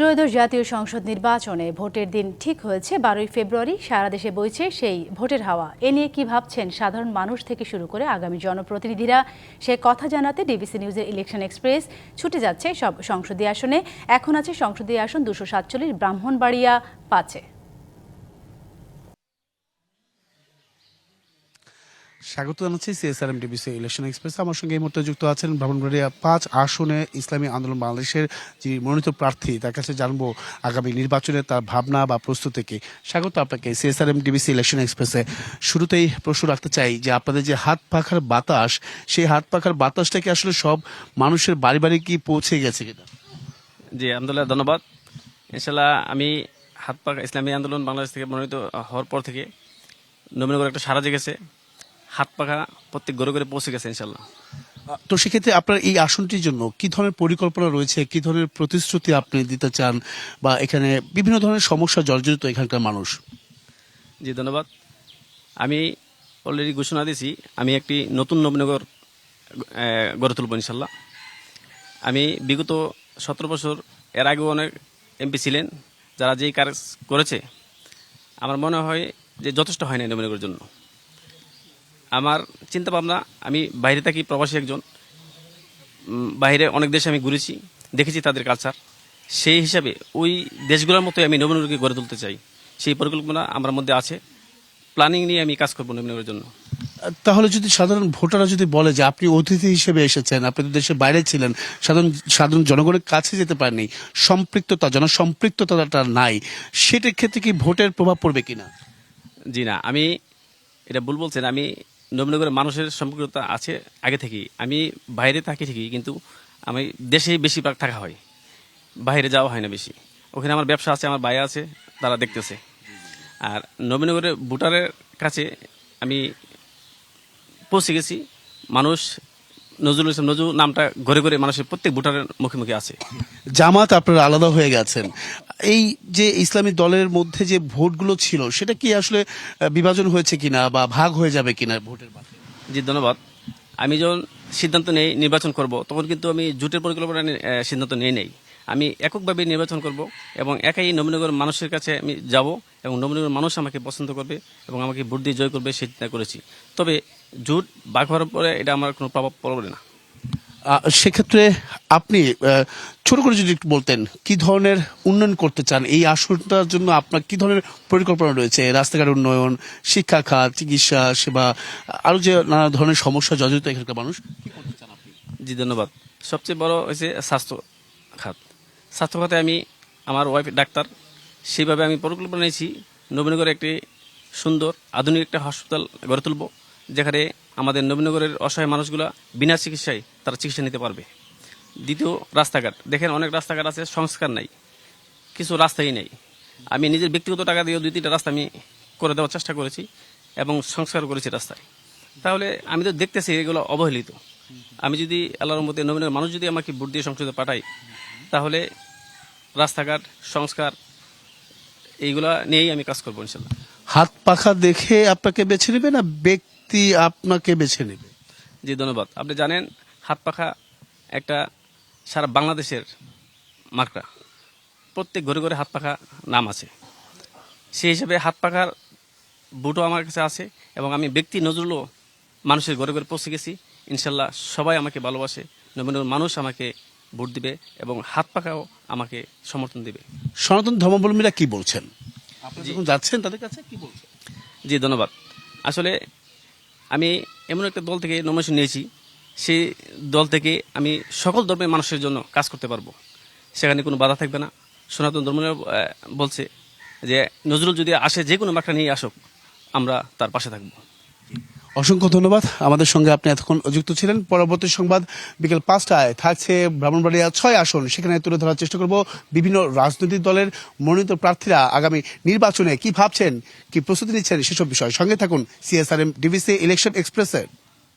ত্রয়োদশ জাতীয় সংসদ নির্বাচনে ভোটের দিন ঠিক হয়েছে 12ই ফেব্রুয়ারি। সারা দেশে বইছে সেই ভোটের হাওয়া। এ নিয়ে কি ভাবছেন সাধারণ মানুষ থেকে শুরু করে আগামী জনপ্রতিনিধিরা, সে কথা জানাতে ডিবিসি নিউজের ইলেকশন এক্সপ্রেস ছুটে যাচ্ছে সব সংসদীয় আসনে। এখন আছে সংসদীয় আসন 247 ব্রাহ্মণবাড়িয়া 5-এ। স্বাগত জানাচ্ছি সিএসআরএম ডিবিসি ইলেকশন এক্সপ্রেস। আমার সঙ্গে এই মুহূর্তে যুক্ত আছেন ব্রাহ্মণবাড়িয়া 5 আসনে ইসলামী আন্দোলন বাংলাদেশের যিনি মনোনীত প্রার্থী, তার কাছে জানবো আগামী নির্বাচনে তার ভাবনা বা প্রস্তুতি কি। স্বাগত আপনাকে সিএসআরএম ডিবিসি ইলেকশন এক্সপ্রেসে। শুরুতেই প্রশ্ন রাখতে চাই যে আপনাদের যে হাত পাখার বাতাস, সেই হাত পাখার বাতাসটা কি আসলে সব মানুষের বাড়ি বাড়ি কি পৌঁছে গেছে কিনা? জি আলহামদুলিল্লাহ, ধন্যবাদ। ইনশাল্লাহ আমি হাত পাখা ইসলামী আন্দোলন বাংলাদেশ থেকে মনোনীত হওয়ার পর থেকে নবীনগর একটা সারা জেগেছে, হাত পাখা প্রত্যেক ঘরে ঘরে পৌঁছে গেছে ইনশাল্লাহ। তো সেক্ষেত্রে আপনার এই আসনটির জন্য কি ধরনের পরিকল্পনা রয়েছে, কি ধরনের প্রতিশ্রুতি আপনি দিতে চান, বা এখানে বিভিন্ন ধরনের সমস্যা জর্জরিত এখানকার মানুষ? জি ধন্যবাদ। আমি অলরেডি ঘোষণা দিয়েছি আমি একটি নতুন নবীনগর গড়ে তুলব ইনশাল্লাহ। আমি বিগত 17 বছর এর আগেও অনেক এমপি ছিলেন, যারা যেই কাজ করেছে আমার মনে হয় যে যথেষ্ট হয় না নবীনগরের জন্য। আমার চিন্তা ভাবনা, আমি বাইরে থাকি, প্রবাসী একজন, বাইরে অনেক দেশে আমি ঘুরেছি, দেখেছি তাদের কালচার। সেই হিসাবে ওই দেশগুলোর মতোই আমি নবীনগরকে গড়ে তুলতে চাই। সেই পরিকল্পনা আমার মধ্যে আছে, প্ল্যানিং নিয়ে আমি কাজ করবো নবীনগরের জন্য। তাহলে যদি সাধারণ ভোটাররা যদি বলে যে আপনি অতিথি হিসেবে এসেছেন, আপনি তো দেশের বাইরে ছিলেন, সাধারণ জনগণের কাছে যেতে পারেননি, জনসম্পৃক্ততাটা নাই, সেটার ক্ষেত্রে কি ভোটের প্রভাব পড়বে কিনা? জি না, আমি এটা ভুল বলছেন। আমি নবীনগরের মানুষের সম্পৃক্ততা আছে আগে থেকেই। আমি বাইরে থাকি ঠিকই, কিন্তু আমি দেশেই বেশিরভাগ থাকা হয়, বাইরে যাওয়া হয় না বেশি। ওখানে আমার ব্যবসা আছে, আমার ভাই আছে, তারা দেখতেছে। আর নবীনগরের ভোটারের কাছে আমি পৌঁছে গেছি। মানুষ নজরুল ইসলাম নজরুল নামটা ঘরে ঘরে মানুষের প্রত্যেক ভোটারের মুখে মুখে আছে। জামাত আপনারা আলাদা হয়ে গেছেন, এই যে ইসলামী দলের মধ্যে যে ভোটগুলো ছিল সেটা কি আসলে বিভাজন হয়েছে কিনা বা ভাগ হয়ে যাবে কিনা ভোটের মাধ্যমে? জি ধন্যবাদ। আমি যখন সিদ্ধান্ত নেই নির্বাচন করব, তখন কিন্তু আমি জোটের পরিকল্পনা সিদ্ধান্ত নেই। আমি এককভাবে নির্বাচন করব এবং একাই নবীনগর মানুষের কাছে আমি যাব এবং নবীনগর মানুষ আমাকে পছন্দ করবে এবং আমাকে ভোট দিয়ে জয় করবে, সেই চিন্তা করেছি। তবে জোট ভাগ হওয়ার পরে এটা আমার কোনো প্রভাব পড়বে না। সেক্ষেত্রে আপনি ছোট করে যদি একটু বলতেন কি ধরনের উন্নয়ন করতে চান, এই আসনটার জন্য আপনার কি ধরনের পরিকল্পনা রয়েছে? রাস্তাঘাট উন্নয়ন, শিক্ষা খাত, চিকিৎসা সেবা, আরো যে নানা ধরনের সমস্যা জর্জরিত এখানকার মানুষ, কি করতে চান আপনি? জি ধন্যবাদ। সবচেয়ে বড় হয়েছে স্বাস্থ্য খাত। স্বাস্থ্য খাতে আমি, আমার ওয়াইফ ডাক্তার, সেইভাবে আমি পরিকল্পনা নিয়েছি নবীনগরে একটি সুন্দর আধুনিক একটা হাসপাতাল গড়ে তুলব, যেখানে আমাদের নবীনগরের অসহায় মানুষগুলা বিনা চিকিৎসায় তারা চিকিৎসা নিতে পারবে। দ্বিতীয়, রাস্তাঘাট। দেখেন অনেক রাস্তাঘাট আছে, সংস্কার নাই, কিছু রাস্তাই নেই। আমি নিজের ব্যক্তিগত টাকা দিয়েও 2-3টা রাস্তা আমি করে দেওয়ার চেষ্টা করেছি এবং সংস্কার করেছি রাস্তায়। তাহলে আমি তো দেখতেছি এগুলো অবহেলিত। আমি যদি আল্লাহর রহমতে নবীনগর মানুষ যদি আমাকে ভোট দিয়ে সংসদে পাঠাই, তাহলে রাস্তাঘাট সংস্কার এইগুলা নিয়েই আমি কাজ করবো ইনশাল্লাহ। হাত পাখা দেখে আপনাকে বেছে নেবে না ব্যক্তি আপনাকে বেছে নেবে? জি ধন্যবাদ। আপনি জানেন হাত পাখা একটা সারা বাংলাদেশের মার্কা, প্রত্যেক ঘরে ঘরে হাত পাখা নাম আছে। সেই হিসাবে হাত পাখার ভোটও আমার কাছে আছে এবং আমি ব্যক্তি নজরুলও মানুষের ঘরে ঘরে পৌঁছে গেছি। ইনশাল্লাহ সবাই আমাকে ভালোবাসে, নবীনগর মানুষ আমাকে ভোট দিবে এবং হাত পাখাও আমাকে সমর্থন দিবে। সনাতন ধর্মাবলম্বীরা কি বলছেন, আপনি যখন যাচ্ছেন তাদের কাছে কি বলছেন? জি ধন্যবাদ। আসলে আমি এমন একটা দল থেকে নমিনেশন নিয়েছি, সেই দল থেকে আমি সকল ধর্মের মানুষের জন্য কাজ করতে পারবো, সেখানে কোনো বাধা থাকবে না। সনাতন ধর্ম বলছে যে নজরুল যদি আসে, যে কোনো মাকড়া নিয়ে আসুক, আমরা তার পাশে থাকবো। অসংখ্য ধন্যবাদ। আমাদের সঙ্গে আপনি এতক্ষণ যুক্ত ছিলেন। পরবর্তী সংবাদ বিকেল 5টায় থাকছে ব্রাহ্মণবাড়িয়া 6 আসন, সেখানে তুলে ধরার চেষ্টা করব বিভিন্ন রাজনৈতিক দলের মনোনীত প্রার্থীরা আগামী নির্বাচনে কি ভাবছেন, কি প্রস্তুতি নিচ্ছেন, সেসব বিষয়। সঙ্গে থাকুন সিএসআরএম ডিবিসি ইলেকশন এক্সপ্রেসের।